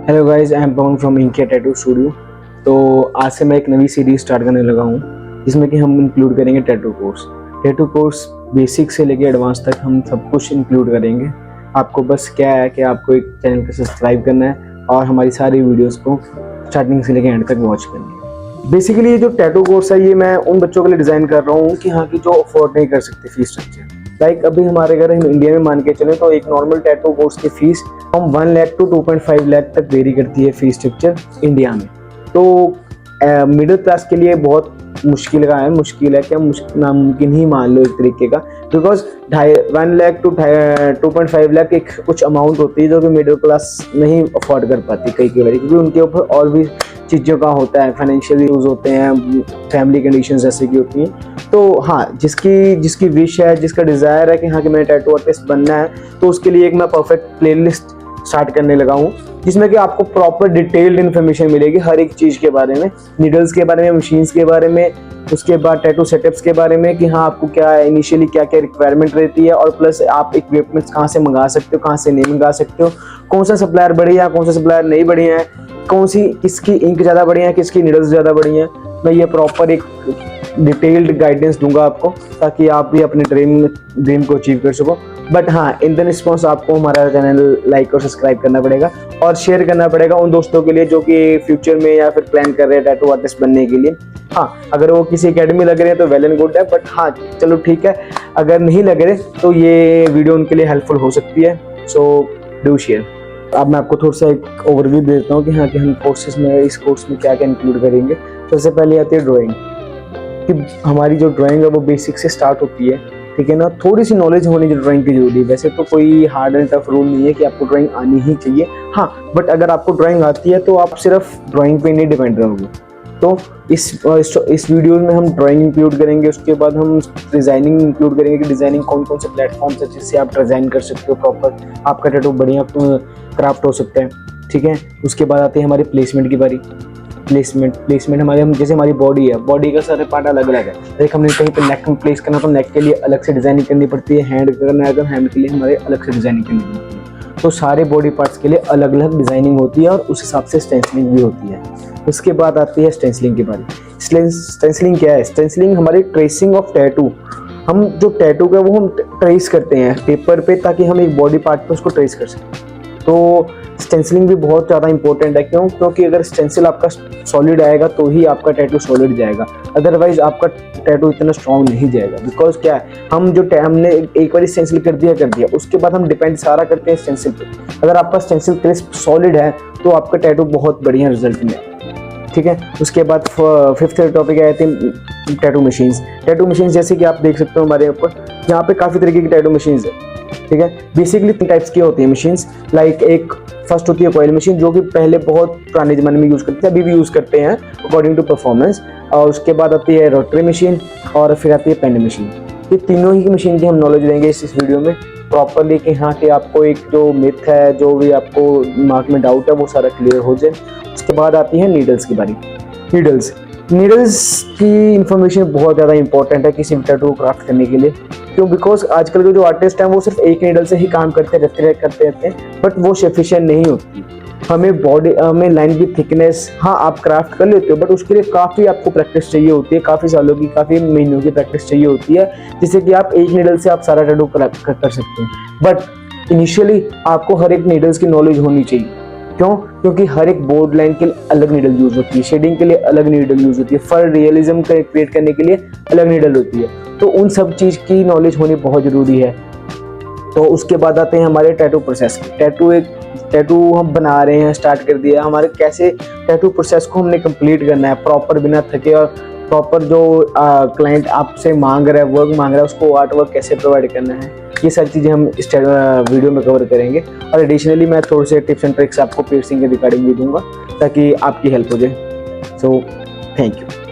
Hello guys, I am Pawan from Inkiya tattoo studio. तो आज से मैं एक नई सीरीज स्टार्ट करने लगा हूँ जिसमें कि हम इंक्लूड करेंगे tattoo course. Tattoo course basic से लेके एडवांस तक हम सब कुछ इंक्लूड करेंगे। आपको बस क्या है कि आपको एक चैनल को सब्सक्राइब करना है और हमारी सारी वीडियोस को स्टार्टिंग से लेकर एंड तक वॉच करनी है। बेसिकली ये जो टैटू कोर्स है ये मैं उन बच्चों के लिए डिज़ाइन कर रहा हूँ कि हाँ कि जो अफोर्ड नहीं कर सकते फीस स्ट्रक्चर। लाइक अभी हमारे घर हम इंडिया में मान के चले तो एक नॉर्मल टैटू कोर्स की फीस हम 1 लाख टू 2.5 लाख तक वेरी करती है फीस स्ट्रक्चर इंडिया में। तो मिडिल क्लास के लिए बहुत मुश्किल है क्या नामुमकिन ही मान लो एक तरीके का, बिकॉज 1 लाख टू 2.5 लाख एक कुछ अमाउंट होती है जो कि मिडिल क्लास नहीं अफोर्ड कर पाती कई बार, क्योंकि उनके ऊपर और भी चीज़ों का होता है, फाइनेंशियल यूज होते हैं, फैमिली कंडीशंस ऐसे की होती हैं। तो हाँ, जिसकी विश है, जिसका डिज़ायर है कि हाँ कि मैंने टैटू आर्टिस्ट बनना है, तो उसके लिए एक मैं परफेक्ट प्लेलिस्ट स्टार्ट करने लगा हूँ जिसमें कि आपको प्रॉपर डिटेल्ड इन्फॉर्मेशन मिलेगी हर एक चीज़ के बारे में, नीडल्स के बारे में, मशीन्स के बारे में, उसके बाद टैटू सेटअप्स के बारे में कि हाँ आपको क्या इनिशियली क्या क्या रिक्वायरमेंट रहती है, और प्लस आप इक्विपमेंट्स कहाँ से मंगा सकते हो, कहाँ से नहीं मंगा सकते हो, कौन सा सप्लायर बढ़िया है, कौन सा सप्लायर नहीं बढ़िया है, किसकी इंक ज़्यादा बढ़िया है, किसकी नीडल्स ज़्यादा बढ़िया है। मैं ये प्रॉपर एक डिटेल्ड गाइडेंस दूंगा आपको ताकि आप भी अपने ड्रीम को अचीव कर सको। बट हाँ, इन द रिस्पॉन्स आपको हमारा चैनल लाइक और सब्सक्राइब करना पड़ेगा और शेयर करना पड़ेगा उन दोस्तों के लिए जो कि फ्यूचर में या फिर प्लान कर रहे हैं टैटू आर्टिस्ट बनने के लिए। हाँ, अगर वो किसी एकेडमी लग रहे हैं तो वेल एंड गुड है, बट हाँ चलो ठीक है, अगर नहीं लग रहे तो ये वीडियो उनके लिए हेल्पफुल हो सकती है। So do share. अब मैं आपको थोड़ा सा एक ओवरव्यू देता हूँ कि हाँ कि हम इस कोर्स में क्या क्या इंक्लूड करेंगे। सबसे पहले आती है ड्राइंग, कि हमारी जो ड्राइंग है वो बेसिक से स्टार्ट होती है, ठीक है ना। थोड़ी सी नॉलेज होनी जो ड्राइंग की जरूरी है, वैसे तो कोई हार्ड एंड टफ रूल नहीं है कि आपको ड्राइंग आनी ही चाहिए। हाँ, बट अगर आपको ड्राइंग आती है तो आप सिर्फ ड्राइंग पे नहीं डिपेंड रहोगे। तो इस वीडियो में हम ड्राइंग इंक्लूड करेंगे, उसके बाद हम डिज़ाइनिंग इंक्लूड करेंगे कि डिज़ाइनिंग कौन कौन से प्लेटफॉर्म है जिससे आप डिज़ाइन कर सकते हो, प्रॉपर आपका टैटू बढ़िया क्राफ्ट हो सकता है, ठीक है। उसके बाद आती है हमारी प्लेसमेंट की बारी। प्लेसमेंट हमारे जैसे हमारी बॉडी है, बॉडी का सारे पार्ट अलग अलग है। लाइक हमने कहीं पे नेक में प्लेस करना तो नेक के लिए अलग से डिज़ाइनिंग करनी पड़ती है, हैंड करना है तो हैंड के लिए हमारे अलग से डिज़ाइनिंग करनी पड़ती है। तो सारे बॉडी पार्ट्स के लिए अलग अलग डिज़ाइनिंग होती है और उस हिसाब से स्टेंसिलिंग भी होती है। उसके बाद आती है स्टेंसिलिंग की बारी। स्टेंसिलिंग क्या है? स्टेंसिलिंग हमारी ट्रेसिंग ऑफ टैटू। हम जो टैटू का वो हम ट्रेस करते हैं पेपर पे ताकि हम एक बॉडी पार्ट पे उसको ट्रेस कर सकें। तो स्टेंसिलिंग भी बहुत ज़्यादा इंपॉर्टेंट है। क्योंकि अगर स्टेंसिल आपका सॉलिड आएगा तो ही आपका टैटू सॉलिड जाएगा, अदरवाइज आपका टैटू इतना स्ट्रॉन्ग नहीं जाएगा। बिकॉज क्या है, हमने एक बार स्टेंसिल कर दिया उसके बाद हम डिपेंड सारा करते हैं स्टेंसिल पे। अगर आपका स्टेंसिल क्रिस्प सॉलिड है तो आपका टैटू बहुत बढ़िया रिजल्ट में, ठीक है। उसके बाद फिफ्थ टॉपिक आते हैं टैटू मशीन्स। टैटू मशीन्स जैसे कि आप देख सकते हो हमारे ऊपर यहाँ पे काफ़ी तरीके की टैटू मशीन्स है, ठीक है। बेसिकली 3 टाइप्स की होती है मशीन्स। लाइक एक फर्स्ट होती है कॉइल मशीन, जो कि पहले बहुत पुराने ज़माने में यूज़ करते थे, अभी भी यूज़ करते हैं अकॉर्डिंग टू परफॉर्मेंस। और उसके बाद आती है रोटरी मशीन और फिर आती है पेन मशीन। ये तीनों ही मशीन की हम नॉलेज देंगे इस वीडियो में प्रॉपरली कि हाँ कि आपको एक जो मिथ है, जो भी आपको दिमाग में डाउट है, वो सारा क्लियर हो जाए। उसके बाद आती है नीडल्स की बारी। नीडल्स की इंफॉर्मेशन बहुत ज़्यादा इंपॉर्टेंट है किसी भी टैटू क्राफ्ट करने के लिए। क्यों? बिकॉज आजकल के जो आर्टिस्ट हैं वो सिर्फ एक नीडल से ही काम करते रहते हैं, बट वो सफिशिएंट नहीं होती। हमें लाइन की थिकनेस, हाँ आप क्राफ्ट कर लेते हो, बट उसके लिए काफ़ी आपको प्रैक्टिस चाहिए होती है, काफ़ी सालों की, काफ़ी महीनों की प्रैक्टिस चाहिए होती है, जिससे कि आप एक नीडल से आप सारा टैटू कर सकते हैं। बट इनिशियली आपको हर एक नीडल्स की नॉलेज होनी चाहिए। क्यों? क्योंकि हर एक बोर्ड लाइन के लिए अलग नीडल यूज होती है, शेडिंग के लिए अलग नीडल यूज होती है, फर रियलिज्म क्रिएट करने के लिए अलग नीडल होती है। तो उन सब चीज़ की नॉलेज होनी बहुत ज़रूरी है। तो उसके बाद आते हैं हमारे टैटू प्रोसेस। टैटू हम बना रहे हैं, स्टार्ट कर दिया, हमारे कैसे टैटू प्रोसेस को हमने कंप्लीट करना है प्रॉपर बिना थके, और प्रॉपर जो क्लाइंट आपसे मांग रहा है, वर्क मांग रहा है, उसको आर्ट वर्क कैसे प्रोवाइड करना है, ये सारी चीज़ें हम इस वीडियो में कवर करेंगे। और एडिशनली मैं थोड़े से टिप्स एंड ट्रिक्स आपको पियर्सिंग के रिगार्डिंग भी दूंगा ताकि आपकी हेल्प हो जाए। So thank you.